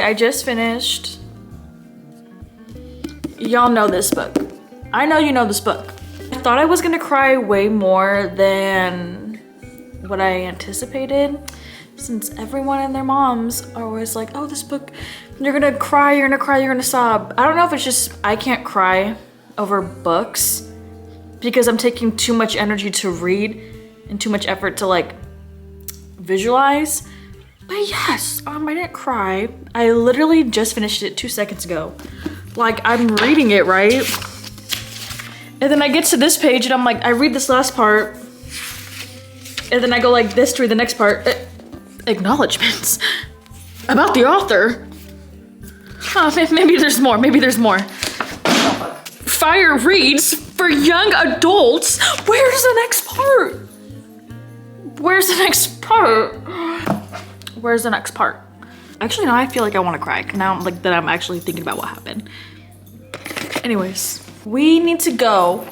I just finished. Y'all know this book. I know you know this book. I thought I was gonna cry way more than what I anticipated, since everyone and their moms are always like, oh, this book, you're gonna cry, you're gonna cry, you're gonna sob. I don't know if it's just I can't cry over books because I'm taking too much energy to read and too much effort to like visualize. But yes, I didn't cry. I literally just finished it 2 seconds ago. Like, I'm reading it, right? And then I get to this page and I'm like, I read this last part. And then I go like this to read the next part. Acknowledgements about the author. Maybe there's more, maybe there's more. Fire reads for young adults. Where's the next part? Where's the next part? Where's the next part? Actually, now I feel like I want to cry. Now like that I'm actually thinking about what happened. Anyways, we need to go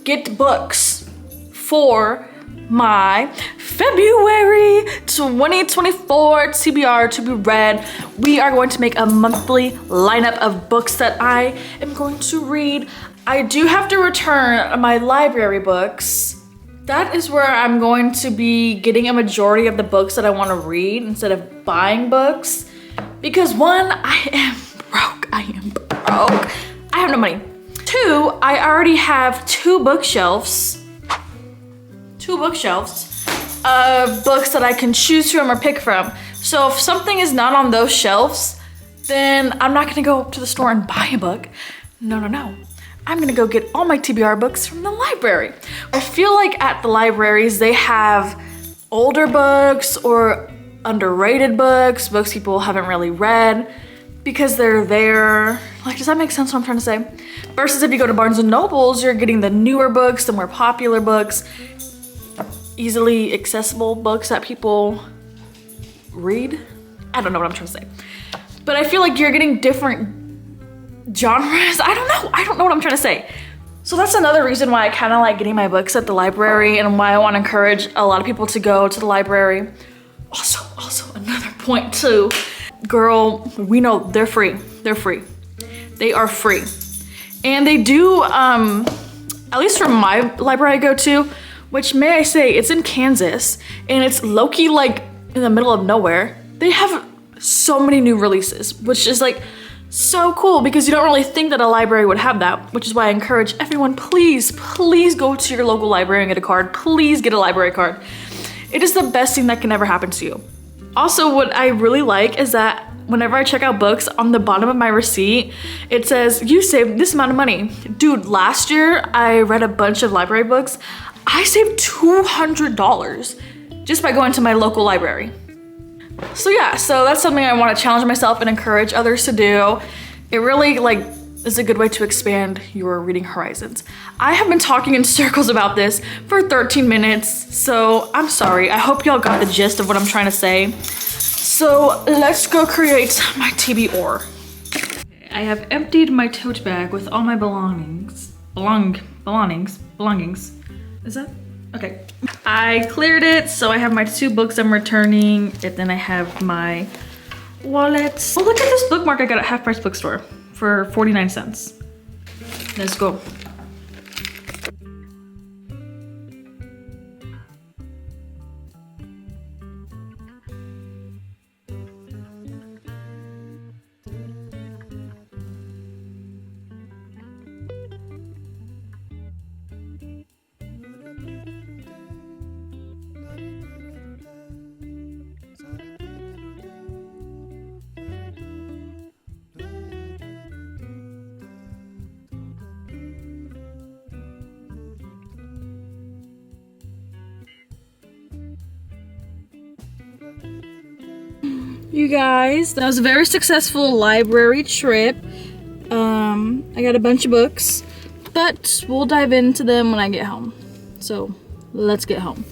get books for my February 2024 TBR to be read. We are going to make a monthly lineup of books that I am going to read. I do have to return my library books. That is where I'm going to be getting a majority of the books that I want to read instead of buying books. Because one, I am broke. I have no money. Two, I already have two bookshelves of books that I can choose from or pick from. So if something is not on those shelves, then I'm not gonna go to the store and buy a book. No. I'm gonna go get all my TBR books from the library. I feel like at the libraries, they have older books or underrated books people haven't really read because they're there. Like, does that make sense what I'm trying to say? Versus if you go to Barnes & Nobles, you're getting the newer books, the more popular books, easily accessible books that people read. I don't know what I'm trying to say. But I feel like you're getting different genres. I don't know what I'm trying to say. So that's another reason why I kind of like getting my books at the library and why I want to encourage a lot of people to go to the library. Also another point too. Girl, we know they're free. They're free. They are free. And they do, at least from my library I go to, which may I say, it's in Kansas, and it's low-key like in the middle of nowhere. They have so many new releases, which is like so cool because you don't really think that a library would have that, which is why I encourage everyone, please go to your local library and get a card. Please get a library card. It is the best thing that can ever happen to you. Also, what I really like is that whenever I check out books, on the bottom of my receipt, it says, you saved this amount of money. Dude, last year I read a bunch of library books. I saved $200 just by going to my local library. So yeah, so that's something I want to challenge myself and encourage others to do. It really is a good way to expand your reading horizons. I have been talking in circles about this for 13 minutes, so I'm sorry. I hope y'all got the gist of what I'm trying to say. So let's go create my TBR. I have emptied my tote bag with all my belongings. Belongings. Is that? Okay. I cleared it, so I have my 2 books I'm returning, and then I have my wallet. Oh, look at this bookmark I got at Half Price Bookstore for 49 cents. Let's go. You guys, that was a very successful library trip. I got a bunch of books, but we'll dive into them when I get home. So let's get home.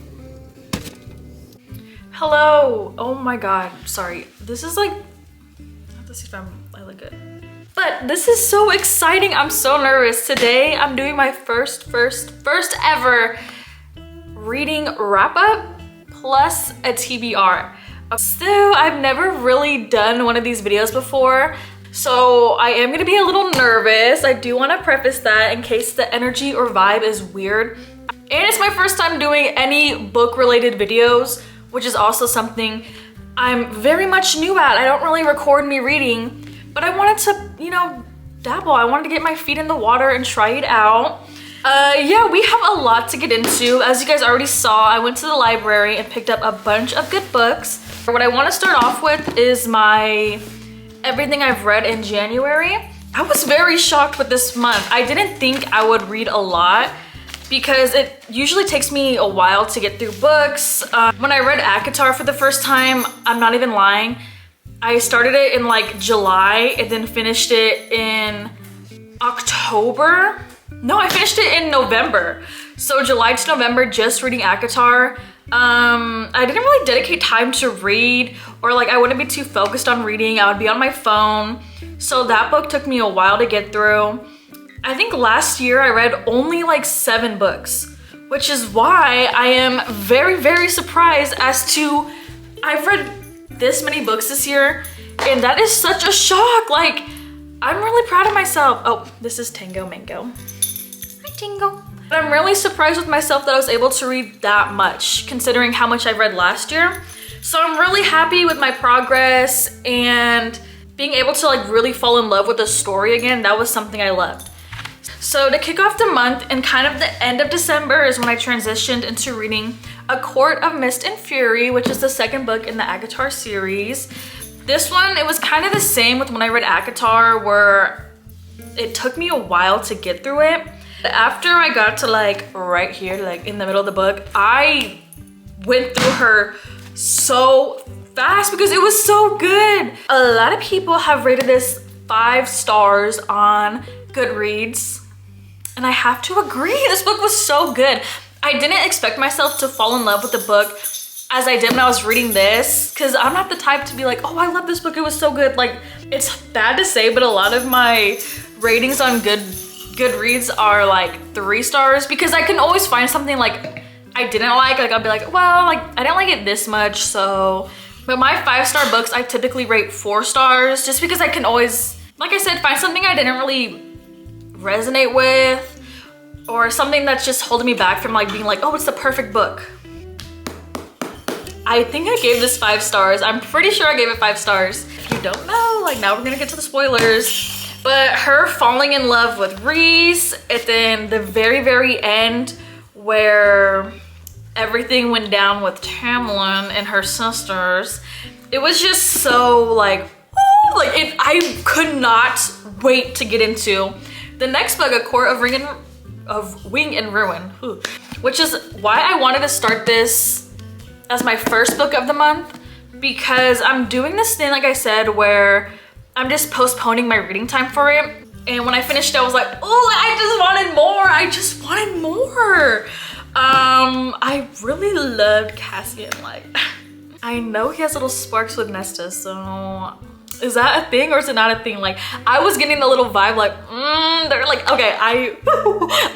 Hello. Oh my God. Sorry. This is like, I have to see if I look good. But this is so exciting. I'm so nervous. Today I'm doing my first ever reading wrap up plus a TBR. So I've never really done one of these videos before, so I am gonna be a little nervous. I do wanna preface that in case the energy or vibe is weird. And it's my first time doing any book related videos, which is also something I'm very much new at. I don't really record me reading, but I wanted to, you know, dabble. I wanted to get my feet in the water and try it out. Yeah, we have a lot to get into. As you guys already saw, I went to the library and picked up a bunch of good books. What I want to start off with is my everything I've read in January. I was very shocked with this month. I didn't think I would read a lot because it usually takes me a while to get through books. When I read ACOTAR for the first time, I'm not even lying, I started it in like July and then finished it in October. No, I finished it in November. So July to November, just reading ACOTAR. I didn't really dedicate time to read, or like I wouldn't be too focused on reading. I would be on my phone. So that book took me a while to get through. I think last year I read only like 7 books, which is why I am very, very surprised as to I've read this many books this year, and that is such a shock. Like, I'm really proud of myself. Oh, this is Tango Mango. Hi, Tango. I'm really surprised with myself that I was able to read that much, considering how much I read last year. So I'm really happy with my progress, and being able to like really fall in love with the story again, that was something I loved. So to kick off the month and kind of the end of December is when I transitioned into reading A Court of Mist and Fury, which is the second book in the ACOTAR series. This one, it was kind of the same with when I read ACOTAR, where it took me a while to get through it. After I got to like right here, like in the middle of the book, I went through her so fast because it was so good. A lot of people have rated this 5 stars on Goodreads, and I have to agree. This book was so good. I didn't expect myself to fall in love with the book as I did when I was reading this, because I'm not the type to be like, oh, I love this book, it was so good. Like, it's bad to say, but a lot of my ratings on Goodreads are like 3 stars, because I can always find something like I didn't like I'll be like, well, like I didn't like it this much, so. But my 5-star books, I typically rate 4 stars, just because I can always, like I said, find something I didn't really resonate with, or something that's just holding me back from like being like, oh, it's the perfect book. I think I gave this 5 stars. I'm pretty sure I gave it 5 stars. If you don't know, like now we're gonna get to the spoilers. But her falling in love with Reese, and then the very, very end where everything went down with Tamlin and her sisters, it was just so like, ooh, like I could not wait to get into. The next book, A Court of Wing and Ruin, which is why I wanted to start this as my first book of the month, because I'm doing this thing, like I said, where I'm just postponing my reading time for it. And when I finished it, I was like, oh, I just wanted more. I just wanted more. I really loved Cassian. Like, I know he has little sparks with Nesta, so is that a thing or is it not a thing? Like, I was getting a little vibe like, they're like, okay,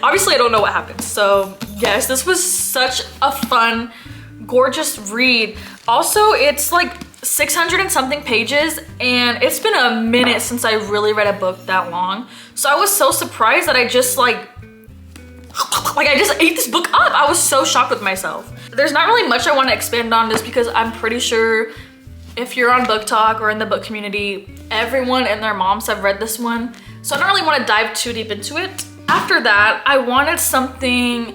obviously I don't know what happened. So yes, this was such a fun, gorgeous read. Also, it's like 600 and something pages, and it's been a minute since I really read a book that long. So I was so surprised that I just like I just ate this book up. I was so shocked with myself. There's not really much I want to expand on this, because I'm pretty sure if you're on Book Talk or in the book community, everyone and their moms have read this one. So I don't really want to dive too deep into it. After that, I wanted something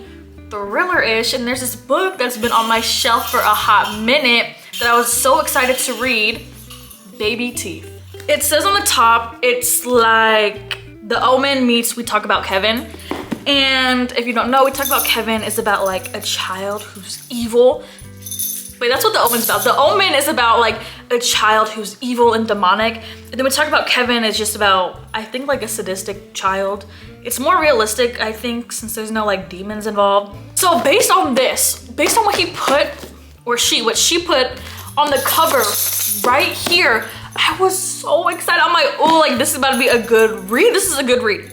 thriller-ish, and there's this book that's been on my shelf for a hot minute that I was so excited to read, Baby Teeth. It says on the top, it's like The Omen meets We Talk About Kevin. And if you don't know, We Talk About Kevin is about like a child who's evil. Wait, that's what The Omen's about. The Omen is about like a child who's evil and demonic. And then We Talk About Kevin is just about, I think, like a sadistic child. It's more realistic, I think, since there's no like demons involved. So based on this, based on what he put, or what she put on the cover right here, I was so excited. I'm like, oh, like this is about to be a good read. This is a good read.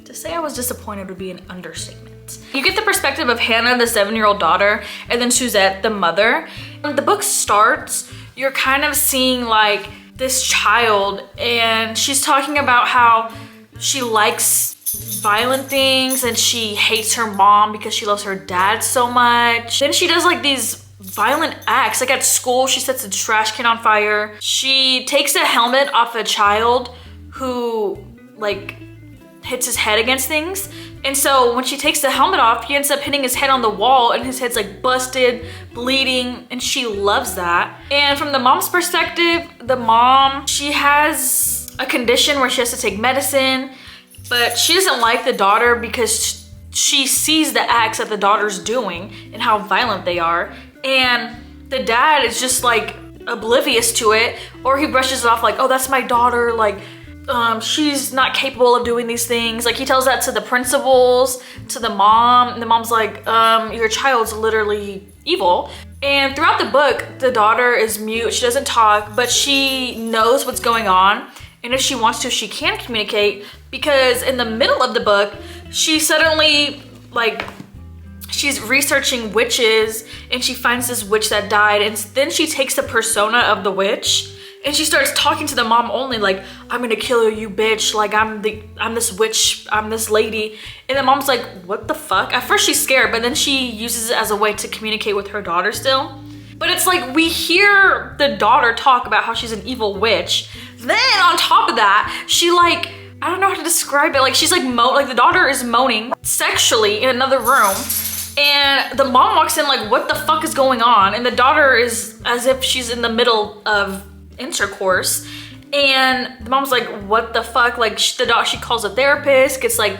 To say I was disappointed would be an understatement. You get the perspective of Hannah, the 7-year-old daughter, and then Suzette, the mother. When the book starts, you're kind of seeing like this child, and she's talking about how she likes violent things and she hates her mom because she loves her dad so much. Then she does like these violent acts. Like at school, she sets a trash can on fire. She takes a helmet off a child who like hits his head against things. And so when she takes the helmet off, he ends up hitting his head on the wall and his head's like busted, bleeding, and she loves that. And from the mom's perspective, the mom, she has a condition where she has to take medicine, but she doesn't like the daughter because she sees the acts that the daughter's doing and how violent they are. And the dad is just like oblivious to it, or he brushes it off like, oh, that's my daughter, like, she's not capable of doing these things. Like he tells that to the principals, to the mom, and the mom's like, your child's literally evil. And throughout the book, the daughter is mute, she doesn't talk, but she knows what's going on. And if she wants to, she can communicate, because in the middle of the book, she suddenly like, she's researching witches and she finds this witch that died, and then she takes the persona of the witch and she starts talking to the mom only, like, I'm gonna kill you, bitch, like I'm this witch, I'm this lady. And the mom's like, what the fuck? At first she's scared, but then she uses it as a way to communicate with her daughter still. But it's like, we hear the daughter talk about how she's an evil witch. Then on top of that, she like, I don't know how to describe it, like she's like like the daughter is moaning sexually in another room. And the mom walks in like, what the fuck is going on? And the daughter is as if she's in the middle of intercourse. And the mom's like, what the fuck? Like she calls a therapist, gets like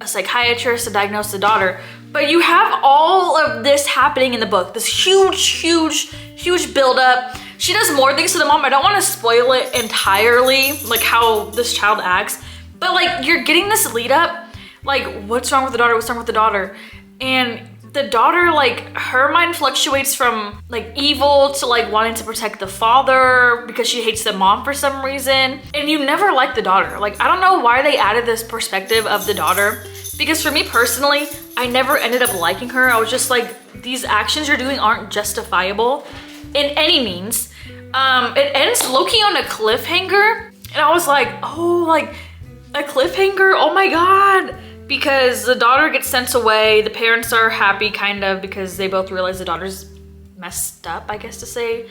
a psychiatrist to diagnose the daughter. But you have all of this happening in the book. This huge buildup. She does more things to the mom. I don't want to spoil it entirely, like how this child acts. But like, you're getting this lead up, like what's wrong with the daughter? What's wrong with the daughter? And the daughter, like her mind fluctuates from like evil to like wanting to protect the father because she hates the mom for some reason. And you never like the daughter. Like, I don't know why they added this perspective of the daughter, because for me personally, I never ended up liking her. I was just like, these actions you're doing aren't justifiable in any means. It ends low-key on a cliffhanger. And I was like, oh, like a cliffhanger? Oh my God. Because the daughter gets sent away. The parents are happy kind of, because they both realize the daughter's messed up, I guess to say.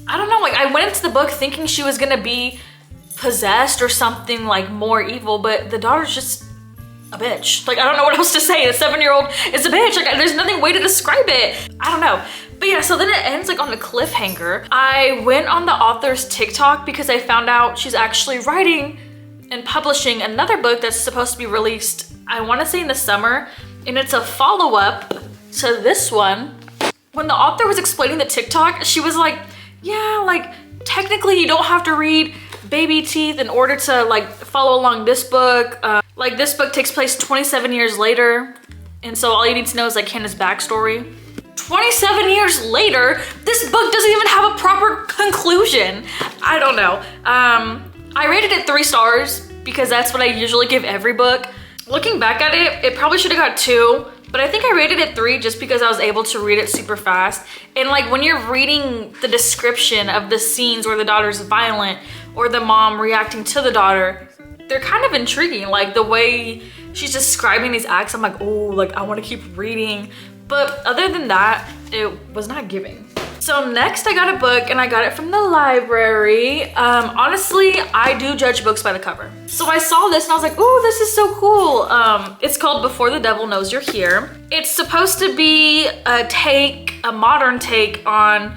I don't know, like I went into the book thinking she was gonna be possessed or something like more evil, but the daughter's just a bitch. Like, I don't know what else to say. The 7-year-old is a bitch. Like, there's nothing way to describe it. I don't know. But yeah, so then it ends like on a cliffhanger. I went on the author's TikTok because I found out she's actually writing and publishing another book that's supposed to be released, I want to say in the summer, and it's a follow-up to this one. When the author was explaining the TikTok, she was like, yeah, like technically you don't have to read Baby Teeth in order to like follow along this book. Like this book takes place 27 years later, and so all you need to know is like Hannah's backstory. 27 years later, this book doesn't even have a proper conclusion. I don't know. I rated it 3 stars because that's what I usually give every book. Looking back at it, it probably should have got 2, but I think I rated it 3 just because I was able to read it super fast. And like when you're reading the description of the scenes where the daughter's violent or the mom reacting to the daughter, they're kind of intriguing. Like the way she's describing these acts, I'm like, oh, like I want to keep reading. But other than that, it was not giving. So next I got a book, and I got it from the library. Honestly, I do judge books by the cover. So I saw this and I was like, ooh, this is so cool. It's called Before the Devil Knows You're Here. It's supposed to be a modern take on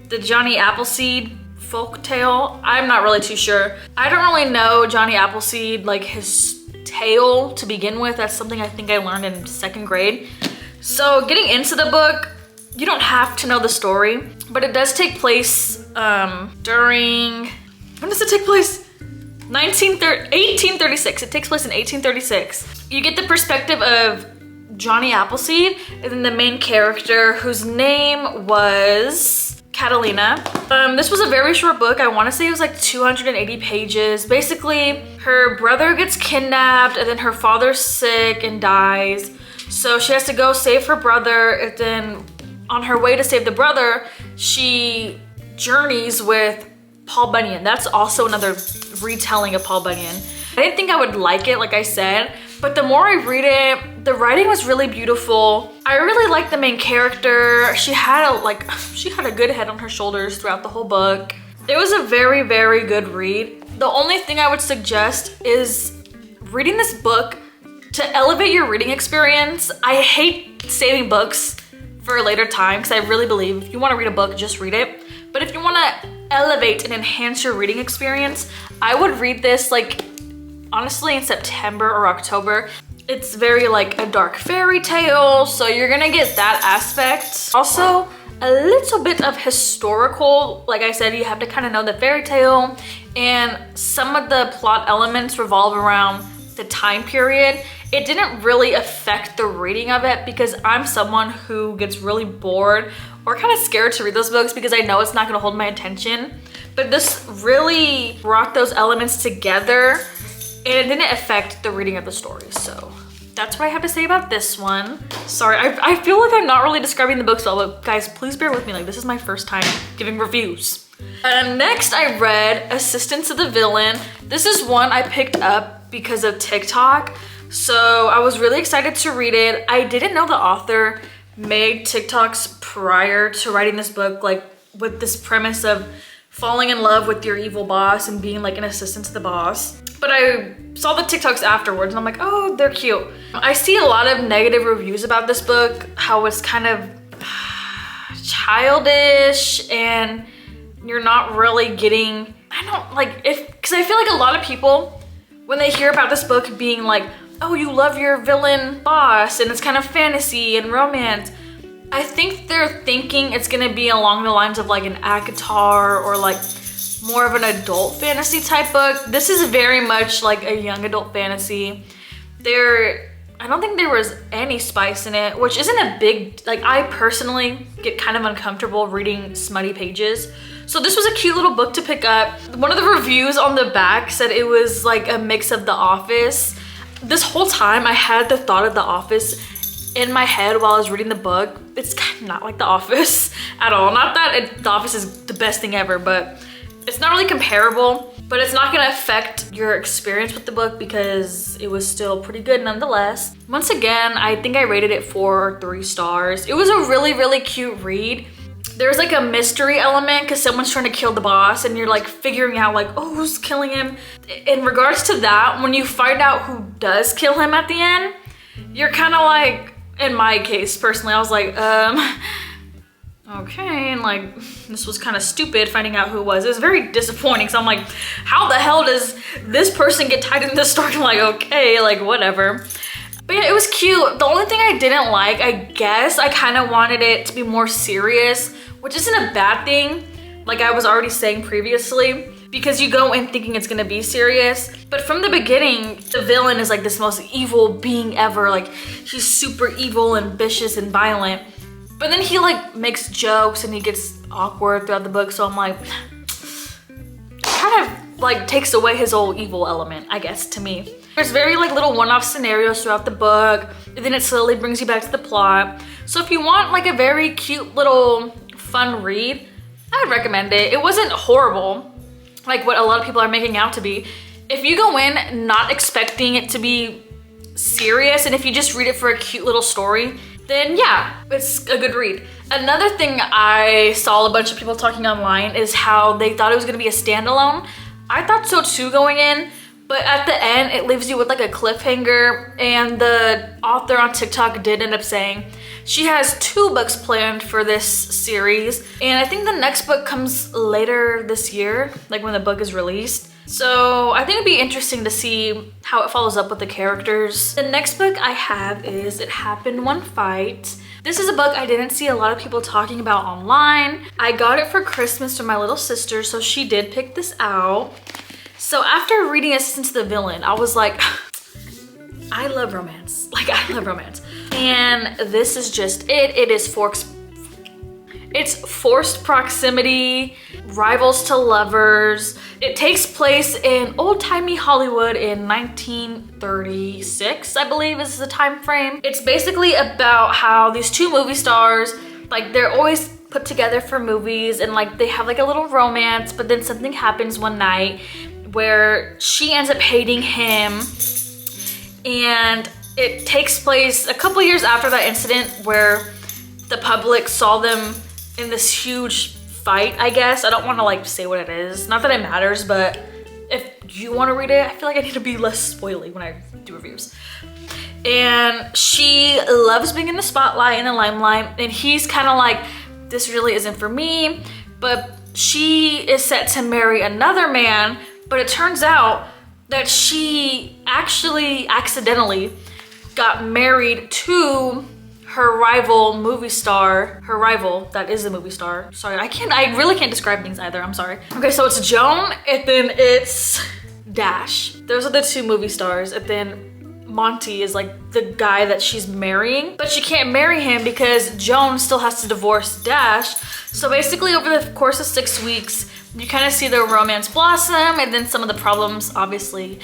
the Johnny Appleseed folktale. I'm not really too sure. I don't really know Johnny Appleseed, like his tale to begin with. That's something I think I learned in 2nd grade. So getting into the book, you don't have to know the story, but it does take place during, when does it take place? 1836. It takes place in 1836. You get the perspective of Johnny Appleseed, and then the main character, whose name was Catalina. This was a very short book. I want to say it was like 280 pages. Basically, her brother gets kidnapped, and then her father's sick and dies. So she has to go save her brother, and then on her way to save the brother, she journeys with Paul Bunyan. That's also another retelling of Paul Bunyan. I didn't think I would like it, like I said, but the more I read it, the writing was really beautiful. I really liked the main character. She had a good head on her shoulders throughout the whole book. It was a very, very good read. The only thing I would suggest is reading this book to elevate your reading experience. I hate saving books for a later time because I really believe if you want to read a book, just read it. But if you want to elevate and enhance your reading experience, I would read this like honestly in September or October. It's very like a dark fairy tale, so you're gonna get that aspect. Also, a little bit of historical. Like I said, you have to kind of know the fairy tale, and some of the plot elements revolve around the time period. It didn't really affect the reading of it because I'm someone who gets really bored or kind of scared to read those books because I know it's not gonna hold my attention. But this really brought those elements together and it didn't affect the reading of the story. So that's what I have to say about this one. Sorry, I feel like I'm not really describing the books well, but guys, please bear with me. Like, this is my first time giving reviews. Next, I read Assistant to the Villain. This is one I picked up because of TikTok. So I was really excited to read it. I didn't know the author made TikToks prior to writing this book, like with this premise of falling in love with your evil boss and being like an assistant to the boss. But I saw the TikToks afterwards and I'm like, oh, they're cute. I see a lot of negative reviews about this book, how it's kind of childish and you're not really getting, because I feel like a lot of people, when they hear about this book being like, oh, you love your villain boss and it's kind of fantasy and romance, I think they're thinking it's gonna be along the lines of like an ACOTAR or like more of an adult fantasy type book. This is very much like a young adult fantasy. I don't think there was any spice in it, which isn't a big, like I personally get kind of uncomfortable reading smutty pages. So this was a cute little book to pick up. One of the reviews on the back said it was like a mix of The Office. This whole time I had the thought of The Office in my head while I was reading the book. It's kind of not like The Office at all. Not that The Office is the best thing ever, but it's not really comparable. But it's not gonna affect your experience with the book because it was still pretty good nonetheless. Once again, I think I rated it 4 or 3 stars. It was a really, really cute read. There's like a mystery element because someone's trying to kill the boss and you're like figuring out like, oh, who's killing him? In regards to that, when you find out who does kill him at the end, you're kind of like, in my case personally, I was like, okay, and like this was kind of stupid finding out who it was. It was very disappointing, so I'm like, how the hell does this person get tied into this story? I'm like, okay, like whatever. But yeah, it was cute. The only thing I didn't like, I guess I kind of wanted it to be more serious, which isn't a bad thing, like I was already saying previously, because you go in thinking it's gonna be serious. But from the beginning, the villain is like this most evil being ever. Like he's super evil and vicious and violent. But then he like makes jokes and he gets awkward throughout the book. So I'm like, kind of like takes away his whole evil element, I guess, to me. There's very like little one-off scenarios throughout the book. And then it slowly brings you back to the plot. So if you want like a very cute little fun read, I would recommend it. It wasn't horrible, like what a lot of people are making out to be. If you go in not expecting it to be serious, and if you just read it for a cute little story, then yeah, it's a good read. Another thing I saw a bunch of people talking online is how they thought it was gonna be a standalone. I thought so too going in, but at the end, it leaves you with like a cliffhanger, and the author on TikTok did end up saying she has 2 books planned for this series, and I think the next book comes later this year, like when the book is released. So I think it'd be interesting to see how it follows up with the characters. The next book I have is It Happened One Fight. This is a book I didn't see a lot of people talking about online. I got it for Christmas from my little sister, so she did pick this out. So after reading Assistant to the Villain, I was like, I love romance. Like, I love romance. And this is just it. It's forced proximity, rivals to lovers. It takes place in old-timey Hollywood in 1936, I believe is the time frame. It's basically about how these 2 movie stars Like they're always put together for movies and like they have like a little romance, but then something happens one night where she ends up hating him, and it takes place a couple years after that incident where the public saw them in this huge fight, I guess. I don't want to like say what it is. Not that it matters, but if you want to read it, I feel like I need to be less spoily when I do reviews. And she loves being in the spotlight and the limelight, and he's kind of like, this really isn't for me. But she is set to marry another man, but it turns out that she actually accidentally got married to her rival movie star. Her rival, that is a movie star. Sorry, I really can't describe things either, I'm sorry. Okay, so it's Joan, and then it's Dash. Those are the two movie stars, and then Monty is like the guy that she's marrying, but she can't marry him because Joan still has to divorce Dash. So basically over the course of 6 weeks, you kind of see their romance blossom, and then some of the problems, obviously,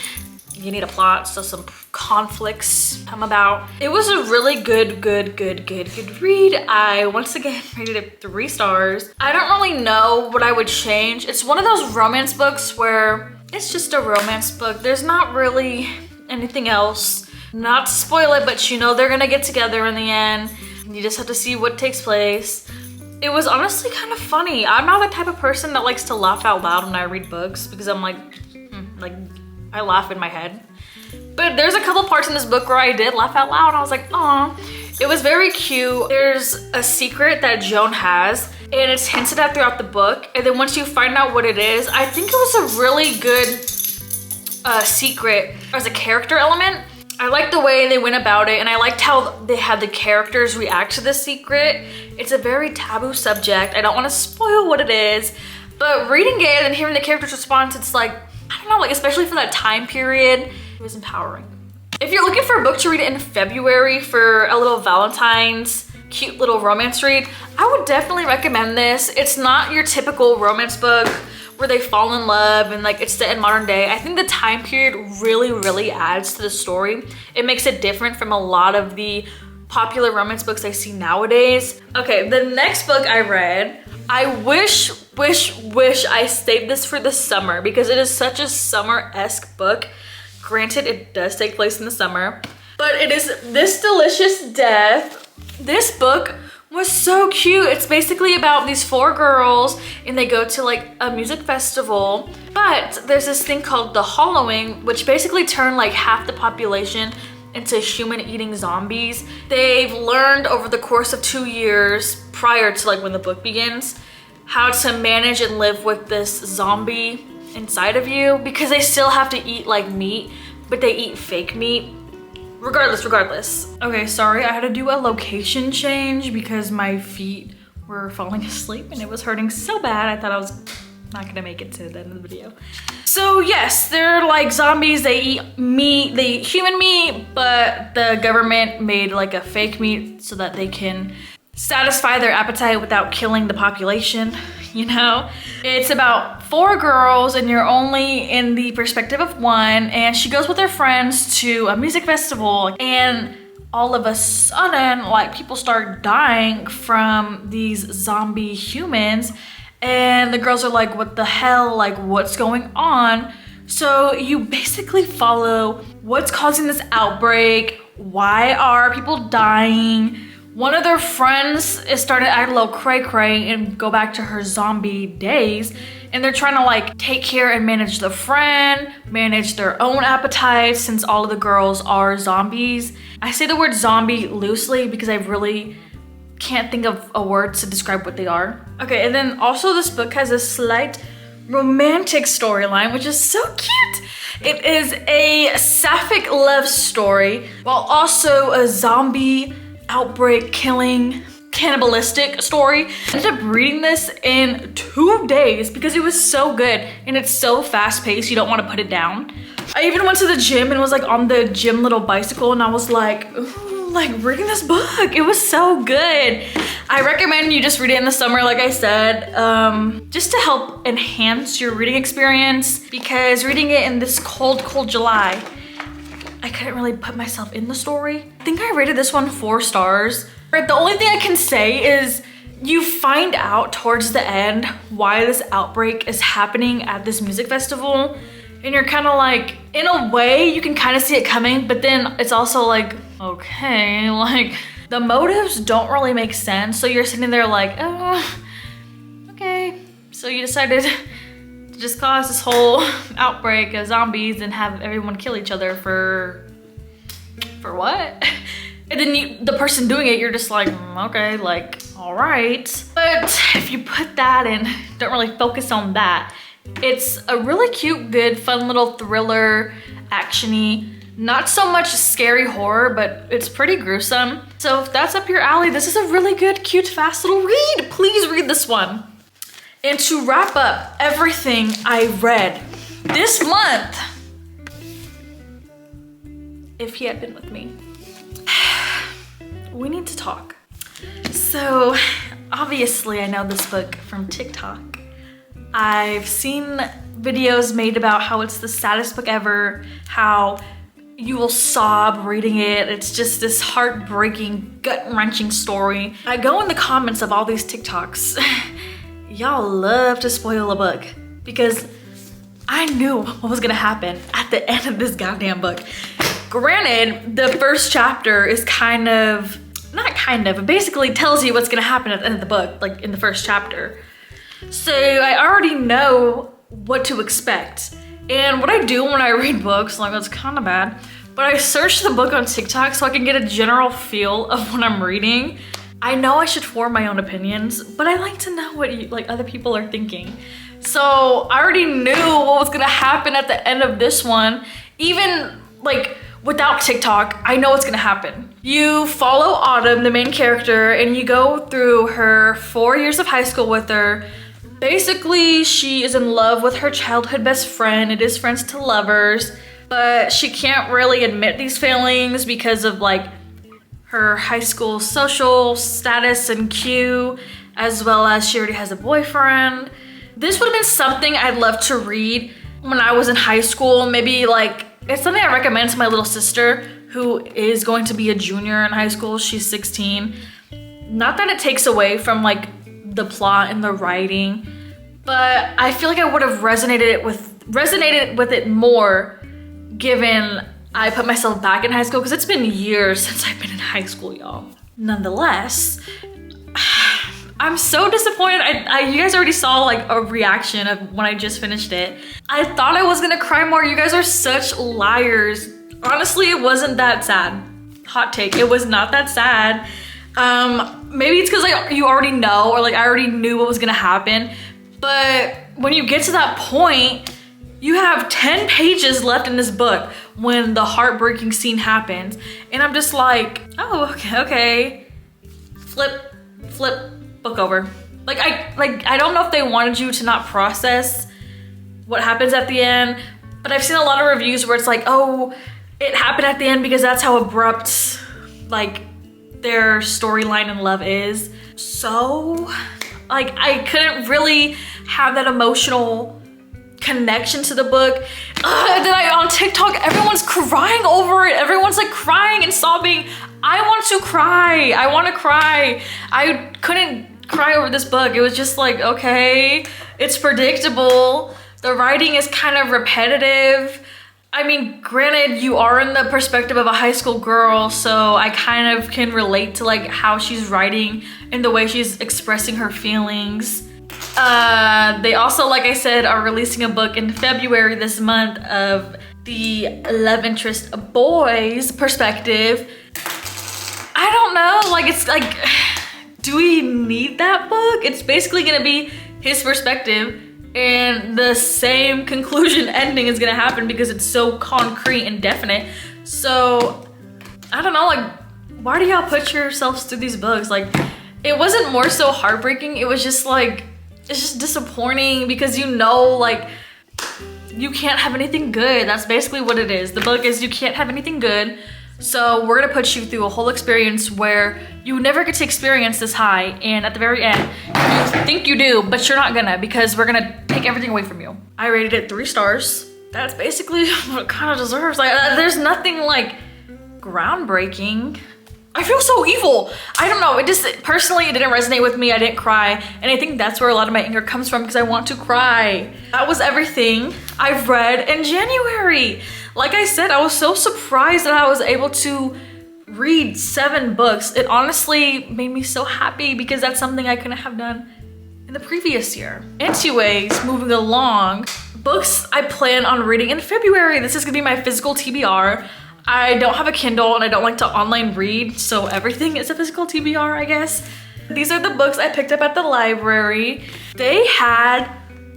you need a plot, so some conflicts come about. It was a really good read. I, once again, rated it 3 stars. I don't really know what I would change. It's one of those romance books where it's just a romance book. There's not really anything else. Not to spoil it, but you know they're gonna get together in the end. You just have to see what takes place. It was honestly kind of funny. I'm not the type of person that likes to laugh out loud when I read books because I'm like I laugh in my head. But there's a couple parts in this book where I did laugh out loud. I was like, aw. It was very cute. There's a secret that Joan has, and it's hinted at throughout the book. And then once you find out what it is, I think it was a really good secret as a character element. I liked the way they went about it, and I liked how they had the characters react to this secret. It's a very taboo subject. I don't want to spoil what it is, but reading it and hearing the characters' response, it's like, I don't know, like especially for that time period, it was empowering. If you're looking for a book to read in February for a little Valentine's cute little romance read, I would definitely recommend this. It's not your typical romance book where they fall in love and like it's set in modern day. I think the time period really adds to the story. It makes it different from a lot of the popular romance books I see nowadays. Okay, the next book I read, I wish I saved this for the summer because it is such a summer-esque book. Granted, it does take place in the summer, but it is This Delicious Death. This book was so cute. It's basically about these 4 girls and they go to like a music festival, but there's this thing called the hollowing, which basically turned like half the population into human-eating zombies. They've learned over the course of 2 years prior to like when the book begins how to manage and live with this zombie inside of you, because they still have to eat like meat, but they eat fake meat. Regardless. Okay, sorry, I had to do a location change because my feet were falling asleep and it was hurting so bad I thought I was not gonna make it to the end of the video. So yes, they're like zombies, they eat meat, they eat human meat, but the government made like a fake meat so that they can satisfy their appetite without killing the population, you know? It's about 4 girls and you're only in the perspective of one, and she goes with her friends to a music festival, and all of a sudden, like, people start dying from these zombie humans, and the girls are like, what the hell, like, what's going on? So you basically follow what's causing this outbreak, why are people dying. One of their friends is starting to act a little cray-cray and go back to her zombie days, and they're trying to like take care and manage the friend, manage their own appetites since all of the girls are zombies. I say the word zombie loosely because I really can't think of a word to describe what they are. Okay, and then also this book has a slight romantic storyline, which is so cute. It is a sapphic love story while also a zombie outbreak killing cannibalistic story. I ended up reading this in 2 days because it was so good and it's so fast paced you don't want to put it down. I even went to the gym and was like on the gym little bicycle and I was like, ooh, like reading this book. It was so good. I recommend you just read it in the summer, like I said, just to help enhance your reading experience, because reading it in this cold July, I couldn't really put myself in the story. I think I rated this one 4 stars. The only thing I can say is you find out towards the end why this outbreak is happening at this music festival. And you're kind of like, in a way, you can kind of see it coming, but then it's also like, okay, like the motives don't really make sense. So you're sitting there like, oh, okay. So you decided to just cause this whole outbreak of zombies and have everyone kill each other for what? And then the person doing it, you're just like, okay, like, all right. But if you put that and don't really focus on that, it's a really cute, good, fun little thriller, action-y. Not so much scary horror, but it's pretty gruesome. So if that's up your alley, this is a really good, cute, fast little read. Please read this one. And to wrap up everything I read this month, if he had been with me, we need to talk. So obviously I know this book from TikTok. I've seen videos made about how it's the saddest book ever, how you will sob reading it. It's just this heartbreaking, gut-wrenching story. I go in the comments of all these TikToks. Y'all love to spoil a book because I knew what was gonna happen at the end of this goddamn book. Granted, the first chapter is it basically tells you what's gonna happen at the end of the book, like in the first chapter. So I already know what to expect. And what I do when I read books, like that's kind of bad, but I search the book on TikTok so I can get a general feel of what I'm reading. I know I should form my own opinions, but I like to know what other people are thinking. So I already knew what was gonna happen at the end of this one. Even like without TikTok, I know what's gonna happen. You follow Autumn, the main character, and you go through her 4 years of high school with her. Basically, she is in love with her childhood best friend. It is friends to lovers, but she can't really admit these feelings because of like her high school social status and queue, as well as she already has a boyfriend. This would have been something I'd love to read when I was in high school. Maybe like, it's something I recommend to my little sister who is going to be a junior in high school. She's 16. Not that it takes away from like the plot and the writing, but I feel like I would have resonated with it more given I put myself back in high school, because it's been years since I've been in high school, y'all. Nonetheless, I'm so disappointed. You guys already saw like a reaction of when I just finished it. I thought I was gonna cry more. You guys are such liars. Honestly, it wasn't that sad. Hot take, it was not that sad. Maybe it's because like you already know, or like I already knew what was gonna happen. But when you get to that point, you have 10 pages left in this book when the heartbreaking scene happens. And I'm just like, oh, okay. Flip, book over. Like I don't know if they wanted you to not process what happens at the end, but I've seen a lot of reviews where it's like, oh, it happened at the end because that's how abrupt like their storyline in love is. So like I couldn't really have that emotional connection to the book. And then on TikTok, everyone's crying over it. Everyone's like crying and sobbing. I want to cry. I want to cry. I couldn't cry over this book. It was just like, okay, it's predictable. The writing is kind of repetitive. I mean, granted, you are in the perspective of a high school girl, so I kind of can relate to like how she's writing and the way she's expressing her feelings. They also, like I said, are releasing a book in February this month of the love interest boy's perspective. I don't know, like it's like, do we need that book? It's basically gonna be his perspective, and the same conclusion ending is gonna happen because it's so concrete and definite. So I don't know, like why do y'all put yourselves through these books? Like it wasn't more so heartbreaking, it was just like, it's just disappointing because you know like you can't have anything good. That's basically what it is. The book is you can't have anything good. So we're gonna put you through a whole experience where you never get to experience this high, and at the very end, you think you do, but you're not gonna, because we're gonna take everything away from you. I rated it 3 stars. That's basically what it kind of deserves. Like there's nothing like groundbreaking, I feel so evil. I don't know, it just, personally, it didn't resonate with me. I didn't cry. And I think that's where a lot of my anger comes from, because I want to cry. That was everything I've read in January. Like I said, I was so surprised that I was able to read 7 books. It honestly made me so happy, because that's something I couldn't have done in the previous year. Anyways, moving along, books I plan on reading in February. This is gonna be my physical TBR. I don't have a Kindle and I don't like to online read, so everything is a physical TBR, I guess. These are the books I picked up at the library. They had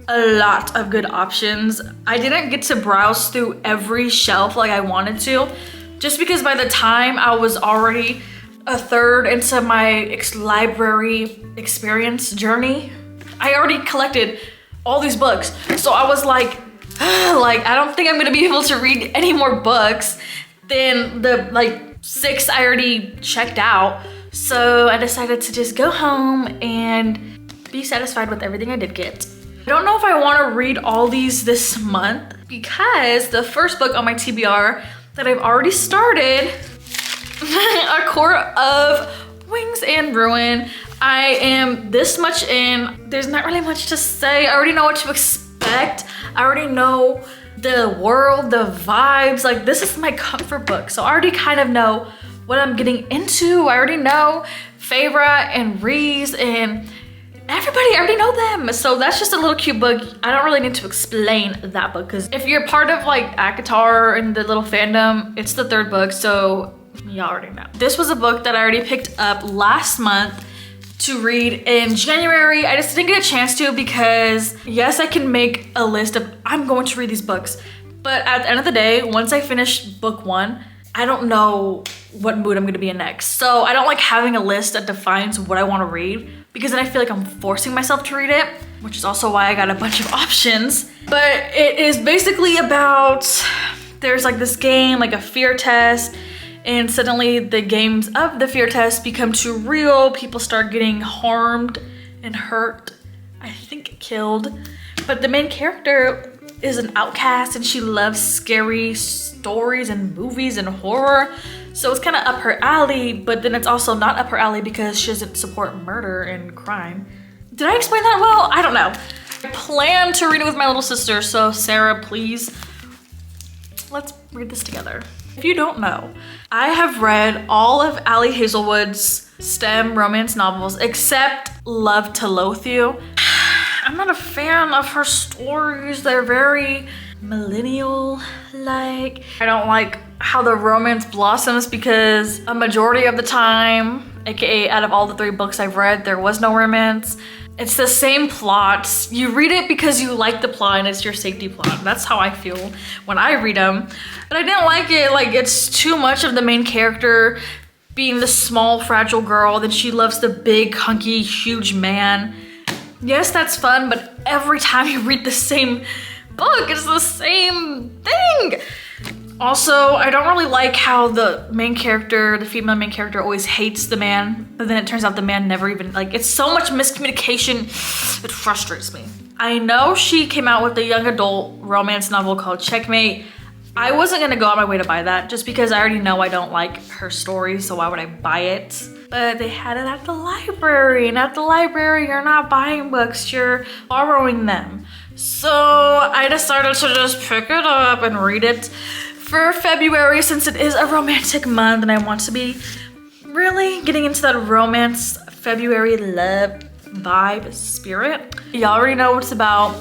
a lot of good options. I didn't get to browse through every shelf like I wanted to, just because by the time I was already a third into my library experience journey, I already collected all these books. So I was like, I don't think I'm gonna be able to read any more books than the 6 I already checked out. So I decided to just go home and be satisfied with everything I did get. I don't know if I want to read all these this month, because the first book on my TBR that I've already started, A Court of Wings and Ruin. I am this much in. There's not really much to say. I already know what to expect. I already know the world, the vibes. Like, this is my comfort book, so I already kind of know what I'm getting into. I already know Feyre and Reese and everybody. I already know them, so that's just a little cute book. I don't really need to explain that book, because if you're part of like ACOTAR and the little fandom, it's the 3rd book, so y'all already know. This was a book that I already picked up last month to read in January. I just didn't get a chance to, because yes, I can make a list of I'm going to read these books, but at the end of the day, once I finish book 1, I don't know what mood I'm gonna be in next. So I don't like having a list that defines what I want to read, because then I feel like I'm forcing myself to read it, which is also why I got a bunch of options. But it is basically about, there's like this game, like a fear test, and suddenly the games of the fear test become too real. People start getting harmed and hurt, I think killed. But the main character is an outcast and she loves scary stories and movies and horror. So it's kind of up her alley, but then it's also not up her alley because she doesn't support murder and crime. Did I explain that well? I don't know. I plan to read it with my little sister, so Sarah, please, let's read this together. If you don't know, I have read all of Ali Hazelwood's STEM romance novels except Love to Loathe You. I'm not a fan of her stories. They're very millennial-like. I don't like how the romance blossoms because a majority of the time, aka out of all the 3 books I've read, there was no romance. It's the same plot. You read it because you like the plot and it's your safety plot. That's how I feel when I read them. But I didn't like it. Like, it's too much of the main character being the small, fragile girl. Then she loves the big, hunky, huge man. Yes, that's fun, but every time you read the same book, it's the same thing. Also, I don't really like how the main character, the female main character, always hates the man, but then it turns out the man never even, like, it's so much miscommunication, it frustrates me. I know she came out with a young adult romance novel called Checkmate. I wasn't gonna go out my way to buy that just because I already know I don't like her story, so why would I buy it? But they had it at the library, and at the library, you're not buying books, you're borrowing them. So I decided to just pick it up and read it for February, since it is a romantic month and I want to be really getting into that romance February love vibe spirit. Y'all already know what it's about.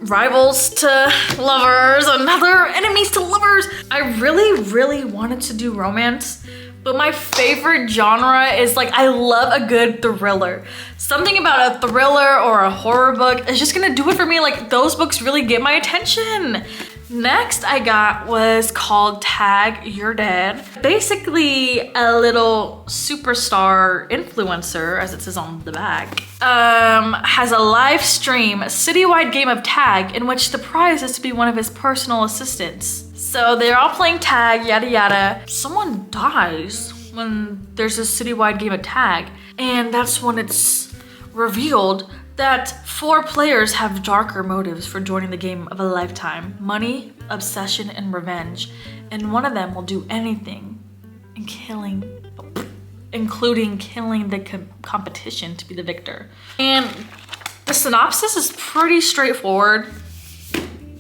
Rivals to lovers, another enemies to lovers. I really wanted to do romance, but my favorite genre is, like, I love a good thriller. Something about a thriller or a horror book is just gonna do it for me. Like, those books really get my attention. Next I got was called Tag You're Dead. Basically a little superstar influencer, as it says on the back, has a live stream, a citywide game of tag in which the prize is to be one of his personal assistants. So they're all playing tag, yada yada. Someone dies when there's a citywide game of tag, and that's when it's revealed that 4 players have darker motives for joining the game of a lifetime: money, obsession, and revenge. And one of them will do anything, and killing including killing the competition to be the victor. And the synopsis is pretty straightforward.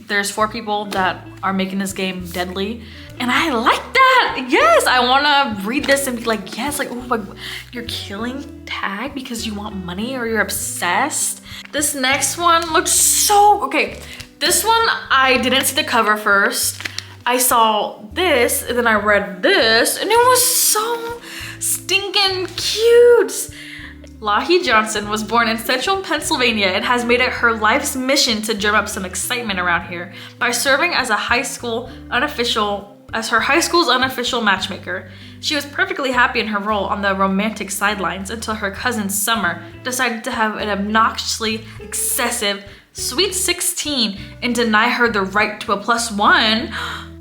There's 4 people that are making this game deadly. And I like that. Yes, I wanna read this and be like, yes, like, oh, like, you're killing tag because you want money or you're obsessed. This next one looks so, okay. This one, I didn't see the cover first. I saw this and then I read this and it was so stinking cute. Lahi Johnson was born in central Pennsylvania and has made it her life's mission to drum up some excitement around here by serving as her high school's unofficial matchmaker. She was perfectly happy in her role on the romantic sidelines until her cousin Summer decided to have an obnoxiously excessive sweet 16 and deny her the right to a +1.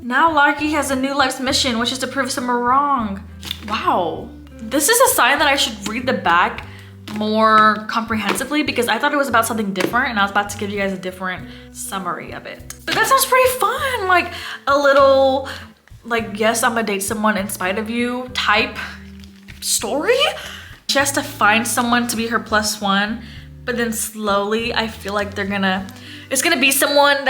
Now Lahi has a new life's mission, which is to prove Summer wrong. Wow. This is a sign that I should read the back more comprehensively because I thought it was about something different and I was about to give you guys a different summary of it. But that sounds pretty fun, like a little, like, yes, I'm gonna date someone in spite of you type story. She has to find someone to be her +1, but then slowly I feel like it's gonna be someone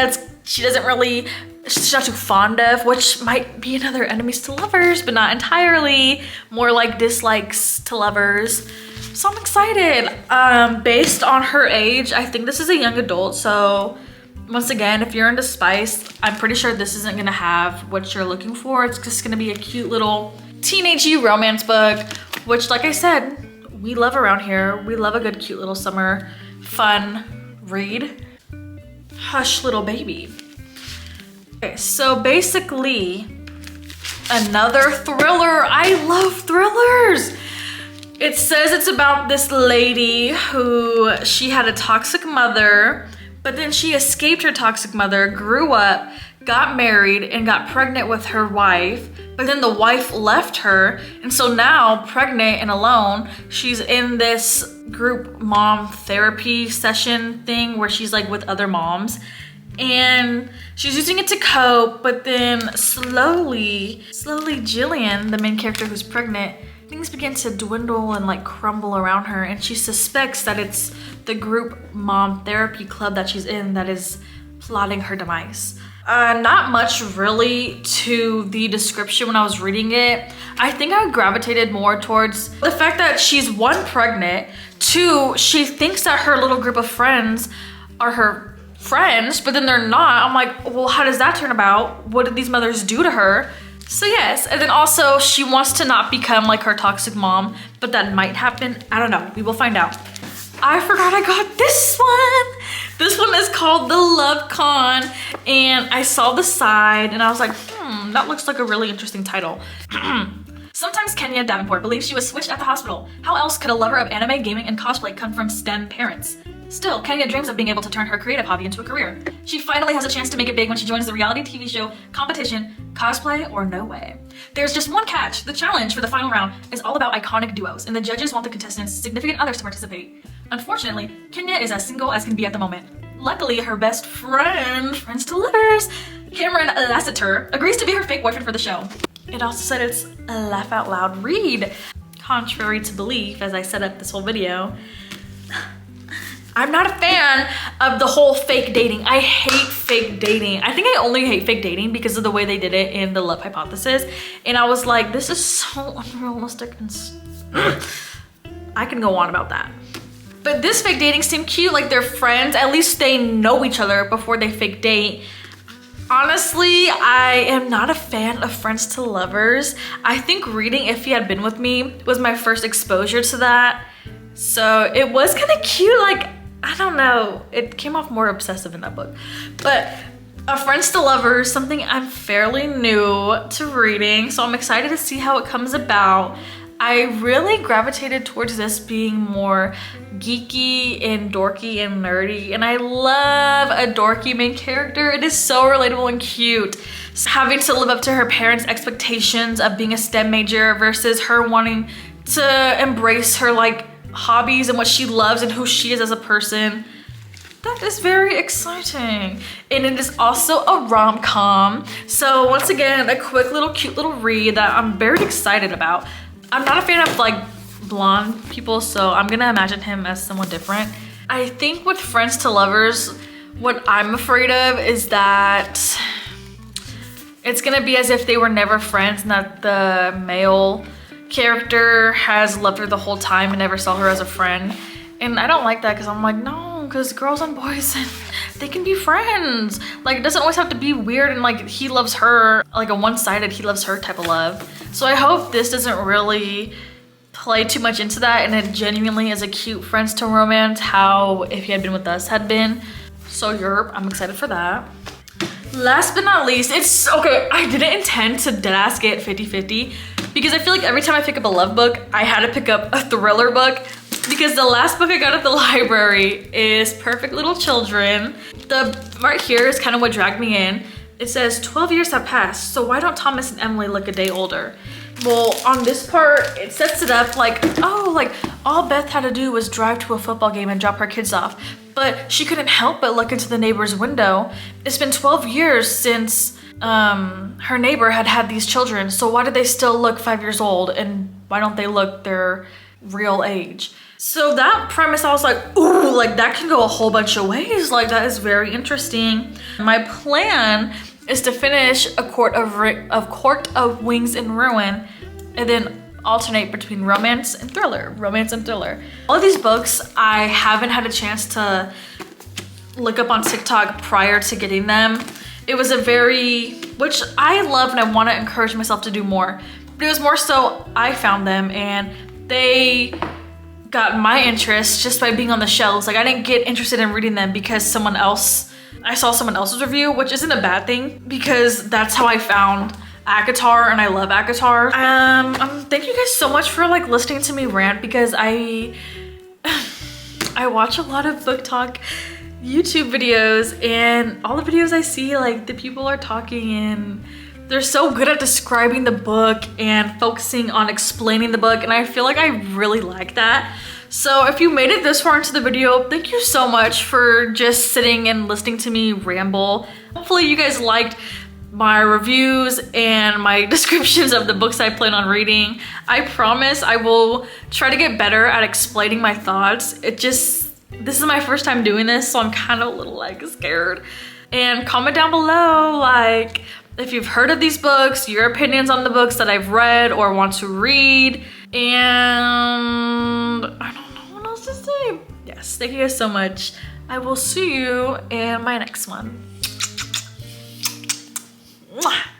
she's not too fond of, which might be another enemies to lovers, but not entirely, more like dislikes to lovers. So I'm excited. Based on her age, I think this is a young adult. So once again, if you're into spice, I'm pretty sure this isn't gonna have what you're looking for. It's just gonna be a cute little teenage-y romance book, which, like I said, we love around here. We love a good, cute little summer fun read. Hush, little baby. Okay, so basically another thriller. I love thrillers. It says it's about this lady who she had a toxic mother, but then she escaped her toxic mother, grew up, got married, and got pregnant with her wife. But then the wife left her, and so now, pregnant and alone, she's in this group mom therapy session thing where she's like with other moms. And she's using it to cope, but then slowly Jillian, the main character who's pregnant, things begin to dwindle and like crumble around her, and she suspects that it's the group mom therapy club that she's in that is plotting her demise. Not much really to the description when I was reading it. I think I gravitated more towards the fact that she's 1, pregnant, 2, she thinks that her little group of friends are her friends, but then they're not. I'm like, well, how does that turn about? What did these mothers do to her? So yes, and then also she wants to not become like her toxic mom, but that might happen. I don't know, we will find out. I forgot I got this one. This one is called The Love Con, and I saw the side and I was like, that looks like a really interesting title. Sometimes Kenya Davenport believes she was switched at the hospital. How else could a lover of anime, gaming, and cosplay come from STEM parents? Still, Kenya dreams of being able to turn her creative hobby into a career. She finally has a chance to make it big when she joins the reality TV show competition, Cosplay or No Way. There's just one catch. The challenge for the final round is all about iconic duos, and the judges want the contestants' significant others to participate. Unfortunately, Kenya is as single as can be at the moment. Luckily, her best friends to lovers, Cameron Lassiter, agrees to be her fake boyfriend for the show. It also said it's a laugh out loud read. Contrary to belief, as I set up this whole video, I'm not a fan of the whole fake dating. I hate fake dating. I think I only hate fake dating because of the way they did it in The Love Hypothesis. And I was like, this is so unrealistic and I can go on about that. But this fake dating seemed cute, like they're friends. At least they know each other before they fake date. Honestly, I am not a fan of friends to lovers. I think reading If He Had Been With Me was my first exposure to that. So it was kind of cute, like, I don't know. It came off more obsessive in that book. But a friends to lovers, something I'm fairly new to reading, so I'm excited to see how it comes about. I really gravitated towards this being more geeky and dorky and nerdy, and I love a dorky main character. It is so relatable and cute. Having to live up to her parents' expectations of being a STEM major versus her wanting to embrace her like hobbies and what she loves and who she is as a person. That is very exciting. And it is also a rom-com. So once again, a quick little cute little read that I'm very excited about. I'm not a fan of like blonde people, so I'm gonna imagine him as someone different. I think with friends to lovers, what I'm afraid of is that it's gonna be as if they were never friends and that the male character has loved her the whole time and never saw her as a friend. And I don't like that because I'm like, no, because girls and boys, they can be friends. Like, it doesn't always have to be weird and like he loves her, like a one-sided he loves her type of love. So I hope this doesn't really play too much into that and it genuinely is a cute friends to romance, how If He Had Been With Us had been. So I'm excited for that. Last but not least, it's okay, I didn't intend to deadass get 50-50 because I feel like every time I pick up a love book, I had to pick up a thriller book because the last book I got at the library is Perfect Little Children. The right here is kind of what dragged me in. It says 12 years have passed, so why don't Thomas and Emily look a day older? Well, on this part, it sets it up like, oh, like all Beth had to do was drive to a football game and drop her kids off. But she couldn't help but look into the neighbor's window. It's been 12 years since her neighbor had these children. So why do they still look 5 years old? And why don't they look their real age? So that premise, I was like, ooh, like that can go a whole bunch of ways. Like that is very interesting. My plan is to finish a Court of Wings and Ruin and then alternate between romance and thriller. All of these books I haven't had a chance to look up on TikTok prior to getting them. It was which I love and I want to encourage myself to do more, but it was more so I found them and they got my interest just by being on the shelves. Like I didn't get interested in reading them because I saw someone else's review, which isn't a bad thing because that's how I found ACOTAR and I love ACOTAR. Thank you guys so much for like listening to me rant because I watch a lot of book talk YouTube videos and all the videos I see, like the people are talking and they're so good at describing the book and focusing on explaining the book and I feel like I really like that. So if you made it this far into the video, thank you so much for just sitting and listening to me ramble. Hopefully you guys liked my reviews and my descriptions of the books I plan on reading. I promise I will try to get better at explaining my thoughts. This is my first time doing this, so I'm kind of a little like scared. And comment down below like if you've heard of these books, your opinions on the books that I've read or want to read. And I don't know what else to say. Yes, thank you guys so much. I will see you in my next one. Mwah.